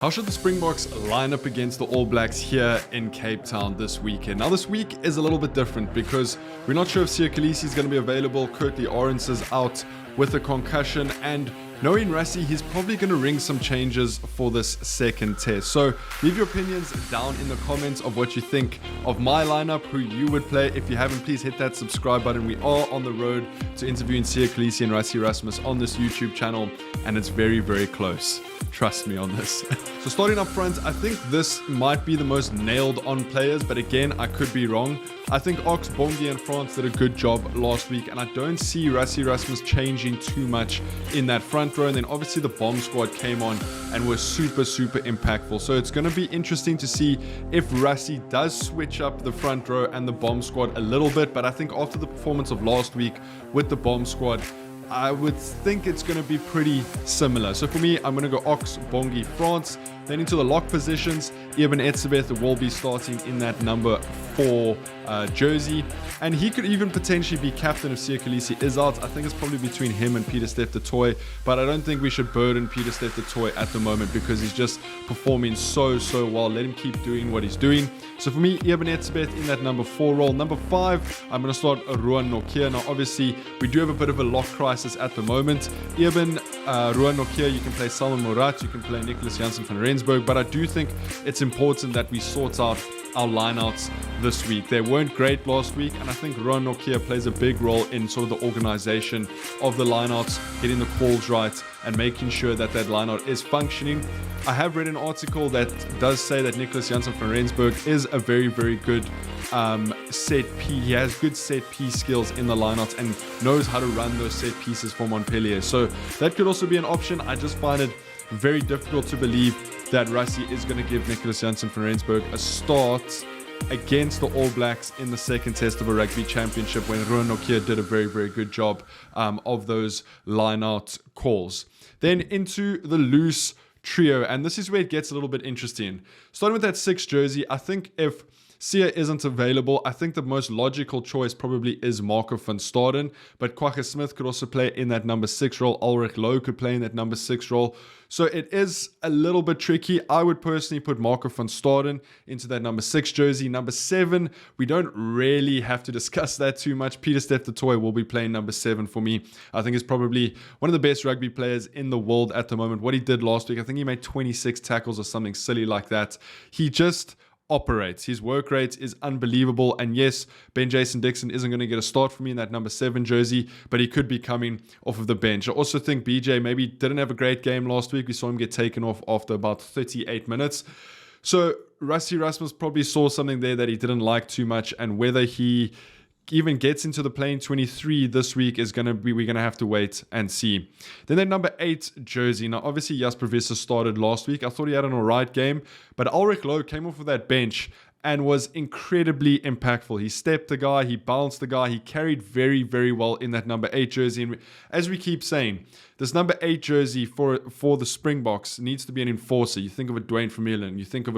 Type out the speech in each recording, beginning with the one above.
How should the Springboks line up against the All Blacks here in Cape Town this weekend? Now, this week is a little bit different because we're not sure if Siya Kolisi is going to be available. Curtly Orange is out with a concussion, and knowing Rassie, he's probably going to ring some changes for this second test. So leave your opinions down in the comments of what you think of my lineup, who you would play. If you haven't, please hit that subscribe button. We are on the road to interviewing Siya Kolisi and Rassie Erasmus on this YouTube channel, and it's very, very close. Trust me on this. So starting up front, I think this might be the most nailed on players, but again, I could be wrong. I think Ox, Bongi and France did a good job last week, and I don't see Rassie Erasmus changing too much in that front row. And then obviously the bomb squad came on and were super impactful. So it's going to be interesting to see if Rassie does switch up the front row and the bomb squad a little bit. But I think after the performance of last week with the bomb squad, I would think it's going to be pretty similar. So for me, I'm going to go Ox, Bongi, France. Then into the lock positions, Eben Etzebeth will be starting in that number 4 jersey. And he could even potentially be captain if Siya Kolisi is out. I think it's probably between him and Pieter-Steph du Toit. But I don't think we should burden Pieter-Steph du Toit at the moment because he's just performing so well. Let him keep doing what he's doing. So for me, Eben Etzebeth in that number 4 role. Number 5, I'm going to start Ruan Nokia. Now, obviously, we do have a bit of a lock crisis at the moment. Eben, Ruan Nokia, you can play Salman Murat, you can play Nicholas Janssen van Rensburg, but I do think it's important that we sort out our lineouts this week. They weren't great last week, and I think Ruan Nokia plays a big role in sort of the organization of the lineouts, getting the calls right and making sure that that lineout is functioning. I have read an article that does say that Nicholas Janssen van Rensburg is a very good set piece. He has good set piece skills in the lineouts and knows how to run those set pieces for Montpellier. So that could also be an option. I just find it very difficult to believe that Rassie is going to give Nicholas Janssen van Rensburg a start against the All Blacks in the second test of a rugby championship when Ruan Nokia did a very good job of those line-out calls. Then into the loose trio, and this is where it gets a little bit interesting. Starting with that 6 jersey, I think if Siya isn't available, I think the most logical choice probably is Marco van Staden, but Kwagga Smith could also play in that number 6 role. Ulrich Lowe could play in that number 6 role. So it is a little bit tricky. I would personally put Marco van Staden into that number 6 jersey. Number 7, we don't really have to discuss that too much. Pieter-Steph du Toit will be playing number 7 for me. I think he's probably one of the best rugby players in the world at the moment. What he did last week, I think he made 26 tackles or something silly like that. He just operates. His work rate is unbelievable, and yes, Ben Jason Dixon isn't going to get a start for me in that number 7 jersey, but he could be coming off of the bench. I also think BJ maybe didn't have a great game last week. We saw him get taken off after about 38 minutes. So Rassie Erasmus probably saw something there that he didn't like too much, and whether he even gets into the playing 23 this week is going to be, we're going to have to wait and see. Then that number 8 jersey. Now, obviously, Jasper Visser started last week. I thought he had an alright game, but Ulrich Lowe came off of that bench and was incredibly impactful. He stepped the guy, he bounced the guy, he carried very well in that number 8 jersey. And as we keep saying, this number 8 jersey for the Springboks needs to be an enforcer. You think of a Dwayne Vermeulen, you think of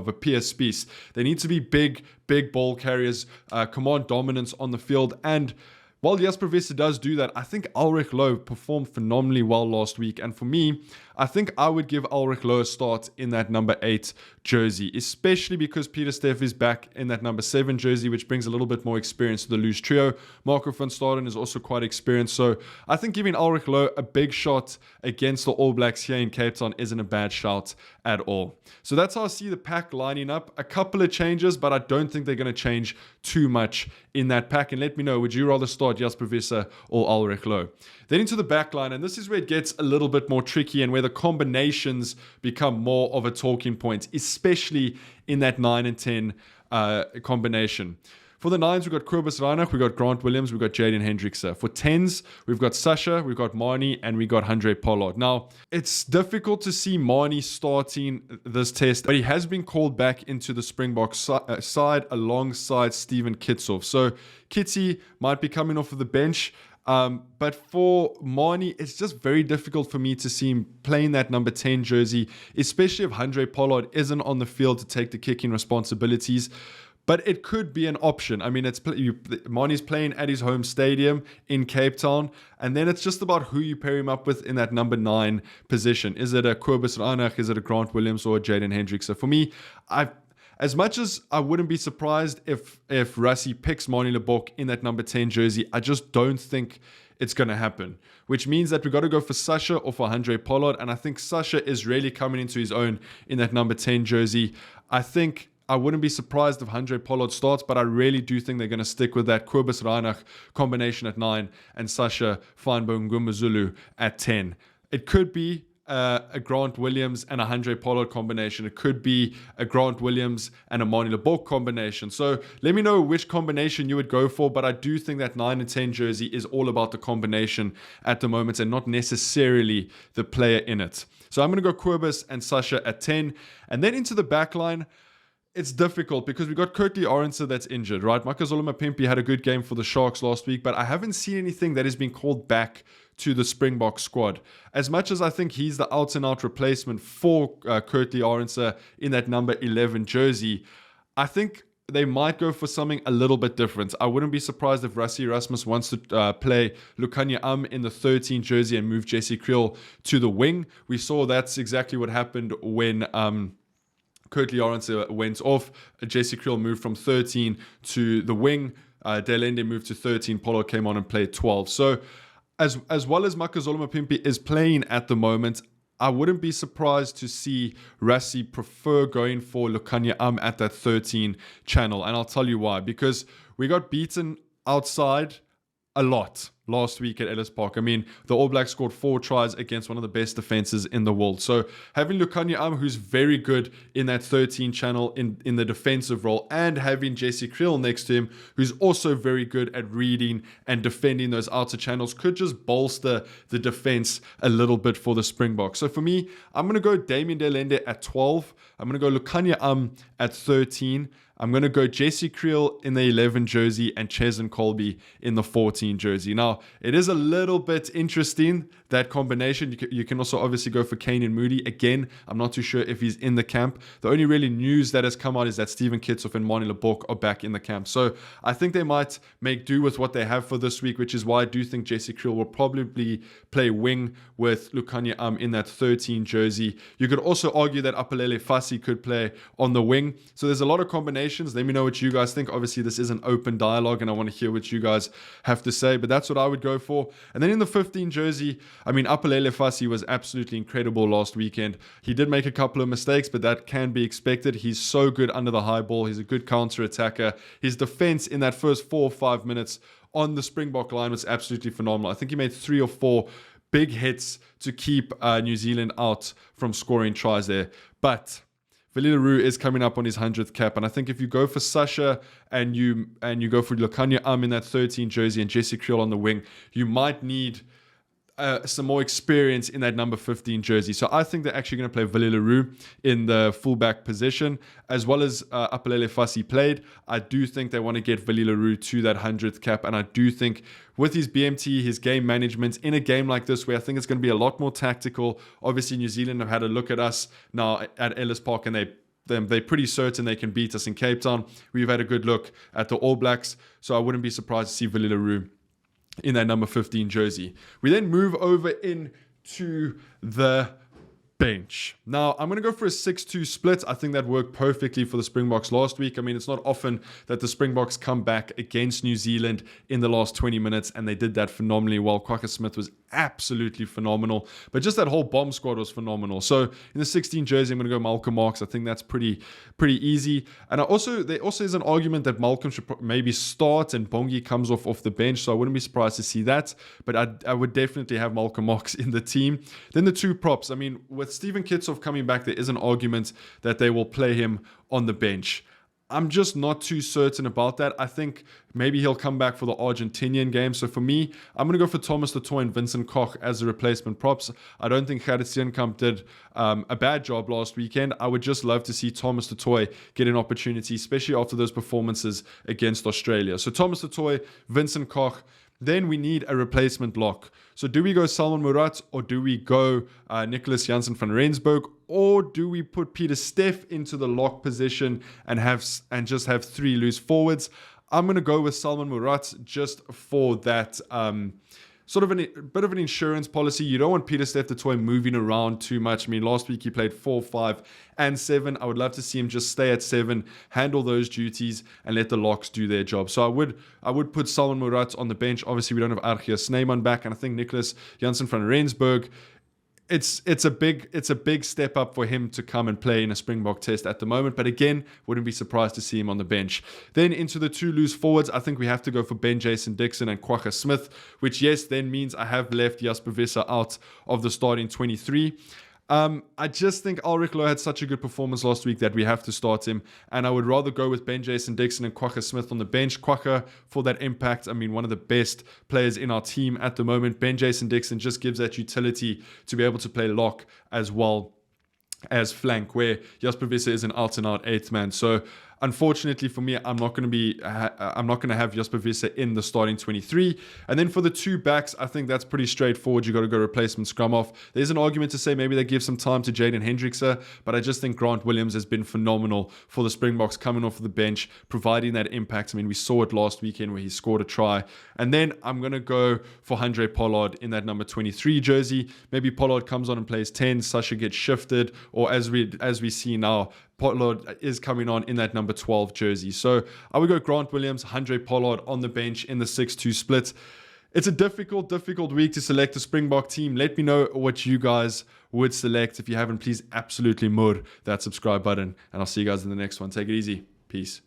a Pierre Spies. They need to be big ball carriers, command dominance on the field. And while Jasper Visser does do that, I think Ulrich Lowe performed phenomenally well last week. And for me, I think I would give Ulrich Lowe a start in that number 8 jersey, especially because Pieter-Steph is back in that number 7 jersey, which brings a little bit more experience to the loose trio. Marco van Staden is also quite experienced. So I think giving Ulrich Lowe a big shot against the All Blacks here in Cape Town isn't a bad shout at all. So that's how I see the pack lining up. A couple of changes, but I don't think they're going to change too much in that pack. And let me know, would you rather start Jasper Visser or Ulrich Lowe? Then into the back line, and this is where it gets a little bit more tricky and where the combinations become more of a talking point, especially in that 9 and 10 combination. For the 9s, we've got Kobus Reinach, we've got Grant Williams, we've got Jaden Hendrickse. For 10s, we've got Sasha, we've got Marnie, and we got Handré Pollard. Now, it's difficult to see Marnie starting this test, but he has been called back into the Springboks side alongside Steven Kitsoff. So Kitty might be coming off of the bench. But for Marnie, it's just very difficult for me to see him playing that number 10 jersey, especially if Handré Pollard isn't on the field to take the kicking responsibilities. But it could be an option. I mean, Marnie's playing at his home stadium in Cape Town, and then it's just about who you pair him up with in that number 9 position. Is it a Kobus Reinach? Is it a Grant Williams or a Jaden Hendricks? So for me, as much as I wouldn't be surprised if Rassie picks Marnie Lebok in that number 10 jersey, I just don't think it's going to happen, which means that we've got to go for Sasha or for Handré Pollard, and I think Sasha is really coming into his own in that number 10 jersey. I wouldn't be surprised if Handré Pollard starts, but I really do think they're going to stick with that Kobus Reinach combination at 9 and Sasha Fynbong Ngumazulu at 10. It could be a Grant Williams and a Handré Pollard combination. It could be a Grant Williams and a Marnie Lebok combination. So let me know which combination you would go for, but I do think that 9 and 10 jersey is all about the combination at the moment and not necessarily the player in it. So I'm going to go Kobus and Sasha at 10. And then into the back line, it's difficult because we got Kurtley Arendse that's injured, right? Makazole Mapimpi had a good game for the Sharks last week, but I haven't seen anything that has been called back to the Springbok squad. As much as I think he's the out-and-out replacement for Kurtley Arendse in that number 11 jersey, I think they might go for something a little bit different. I wouldn't be surprised if Rassie Erasmus wants to play Lukhanyo in the 13 jersey and move Jesse Kriel to the wing. We saw that's exactly what happened when Kurtley Arendse went off. Jesse Kriel moved from 13 to the wing. Delende moved to 13. Pollard came on and played 12. So as well as Makazole Mapimpi is playing at the moment, I wouldn't be surprised to see Rassie prefer going for Lukhanyo at that 13 channel. And I'll tell you why. Because we got beaten outside a lot last week at Ellis Park. I mean, the All Blacks scored 4 tries against one of the best defenses in the world. So having Lukhanyo who's very good in that 13 channel in the defensive role, and having Jesse Kriel next to him, who's also very good at reading and defending those outer channels, could just bolster the defense a little bit for the Springboks. So for me, I'm going to go Damian Delende at 12. I'm going to go Lukhanyo at 13. I'm going to go Jesse Kriel in the 11 jersey and Cheslin Colby in the 14 jersey. Now, it is a little bit interesting, that combination. You can also obviously go for Kane and Moody. Again, I'm not too sure if he's in the camp. The only really news that has come out is that Steven Kitshoff and Marnie Lebok are back in the camp. So I think they might make do with what they have for this week, which is why I do think Jesse Kriel will probably play wing with Lukhanyo in that 13 jersey. You could also argue that Apalele Fassi could play on the wing. So there's a lot of combinations. Let me know what you guys think. Obviously, this is an open dialogue and I want to hear what you guys have to say, but that's what I would go for. And then in the 15 jersey, I mean, Apalele Fassi was absolutely incredible last weekend. He did make a couple of mistakes, but that can be expected. He's so good under the high ball. He's a good counter attacker. His defense in that first 4 or 5 minutes on the Springbok line was absolutely phenomenal. I think he made 3 or 4 big hits to keep New Zealand out from scoring tries there. But Vilile Roux is coming up on his 100th cap, and I think if you go for Sasha and you go for Lukhanyo in that 13 jersey and Jesse Kriel on the wing, you might need some more experience in that number 15 jersey. So I think they're actually going to play Vilile Roux in the fullback position, as well as Apalele Fassi played. I do think they want to get Vilile Roux to that 100th cap, and I do think with his BMT, his game management, in a game like this where I think it's going to be a lot more tactical. Obviously, New Zealand have had a look at us now at Ellis Park, and they're pretty certain they can beat us in Cape Town. We've had a good look at the All Blacks, so I wouldn't be surprised to see Vilile Roux in that number 15 jersey. We then move over into the bench. Now, I'm going to go for a 6-2 split. I think that worked perfectly for the Springboks last week. I mean, it's not often that the Springboks come back against New Zealand in the last 20 minutes, and they did that phenomenally well. Kwagga Smith was absolutely phenomenal, but just that whole bomb squad was phenomenal. So in the 16 jersey, I'm going to go Malcolm Marx. I think that's pretty easy. And there also is an argument that Malcolm should maybe start and Bongi comes off the bench, so I wouldn't be surprised to see that, but I would definitely have Malcolm Marx in the team. Then the 2 props. I mean, with Steven Kitshoff coming back, there is an argument that they will play him on the bench. I'm just not too certain about that. I think maybe he'll come back for the Argentinian game. So for me, I'm going to go for Thomas du Toit and Vincent Koch as the replacement props. I don't think Gerrit Steenkamp did a bad job last weekend. I would just love to see Thomas du Toit get an opportunity, especially after those performances against Australia. So Thomas du Toit, Vincent Koch. Then we need a replacement lock. So do we go Salman Murat or do we go Nicholas Janssen van Rensburg? or do we put Peter Steff into the lock position and just have 3 loose forwards? I'm going to go with Salman Murat just for that sort of a bit of an insurance policy. You don't want Peter Steff du Toit moving around too much. I mean, last week he played 4, 5, and 7. I would love to see him just stay at 7, handle those duties, and let the locks do their job. So I would put Salman Murat on the bench. Obviously, we don't have Argia Snyman back, and I think Nicholas Janssen van Rensburg. It's a big step up for him to come and play in a Springbok test at the moment. But again, wouldn't be surprised to see him on the bench. Then into the 2 loose forwards, I think we have to go for Ben Jason Dixon and Kwagga Smith, which yes, then means I have left Jasper Visser out of the starting 23. I just think Ulrich Loh had such a good performance last week that we have to start him, and I would rather go with Ben Jason Dixon and Kwagga Smith on the bench. Kwagga for that impact, I mean, one of the best players in our team at the moment. Ben Jason Dixon just gives that utility to be able to play lock as well as flank, where Jasper Visser is an out-and-out 8th man. So unfortunately for me, I'm not going to have Jasper Visser in the starting 23. And then for the 2 backs, I think that's pretty straightforward. You got to go replacement scrum off. There's an argument to say maybe they give some time to Jaden Hendrickse, but I just think Grant Williams has been phenomenal for the Springboks coming off of the bench, providing that impact. I mean, we saw it last weekend where he scored a try. And then I'm going to go for Handré Pollard in that number 23 jersey. Maybe Pollard comes on and plays 10, Sasha gets shifted, or as we see now, Pollard is coming on in that number 12 jersey. So I would go Grant Williams, Handré Pollard on the bench in the 6-2 split. It's a difficult week to select a Springbok team. Let me know what you guys would select. If you haven't, please absolutely mud that subscribe button. And I'll see you guys in the next one. Take it easy. Peace.